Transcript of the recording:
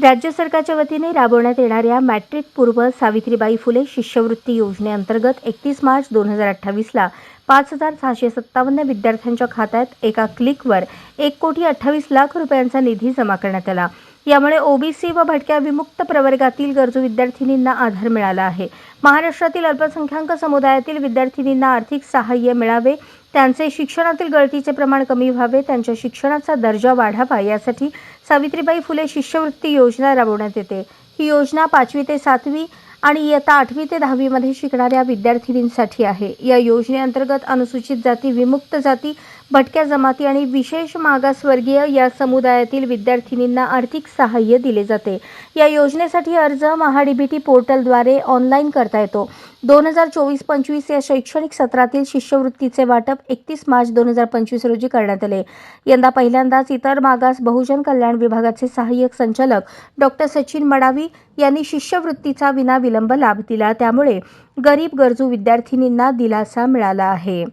राज्य सरकारच्या वतीने राबवण्यात येणाऱ्या मॅट्रिक पूर्व सावित्रीबाई फुले शिष्यवृत्ती योजनेअंतर्गत 31 मार्च 2028ला 5,657 विद्यार्थ्यांच्या खात्यात एका क्लिकवर 1,28,00,000 रुपयांचा निधी जमा करण्यात आला। यामुळे ओबीसी व भटक्या विमुक्त प्रवर्गातील गरजू विद्यार्थिनींना आधार मिळाला आहे। महाराष्ट्रातील अल्पसंख्याक समुदायातील विद्यार्थिनींना आर्थिक सहाय्य मिळावे, त्यांचे शिक्षणातील गळतीचे प्रमाण कमी व्हावे, त्यांच्या शिक्षणाचा दर्जा वाढावा यासाठी सावित्रीबाई फुले शिष्यवृत्ती योजना राबवण्यात येते। ही योजना 5वी ते 7वी आणि इयत्ता 8वी ते 10वी मध्ये शिकणाऱ्या विद्यार्थिनींसाठी आहे। या योजनेअंतर्गत अनुसूचित जाती, विमुक्त जाती, भटक्या जमाती आणि विशेष मागासवर्गीय या समुदायातील विद्यार्थिनींना आर्थिक सहाय्य दिले जाते। या योजनेसाठी अर्ज महाडीबीटी पोर्टलद्वारे ऑनलाईन करता येतो। 2024-25 या शैक्षणिक सत्रातील शिष्यवृत्तीचे वाटप 31 मार्च 2025 रोजी करण्यात आले। यंदा पहिल्यांदाच इतर मागास बहुजन कल्याण विभागाचे सहाय्यक संचालक डॉ. सचिन मडावी यांनी शिष्यवृत्तीचा विनाविलंब लाभ दिला, त्यामुळे गरीब गरजू विद्यार्थिनींना दिलासा मिळाला आहे।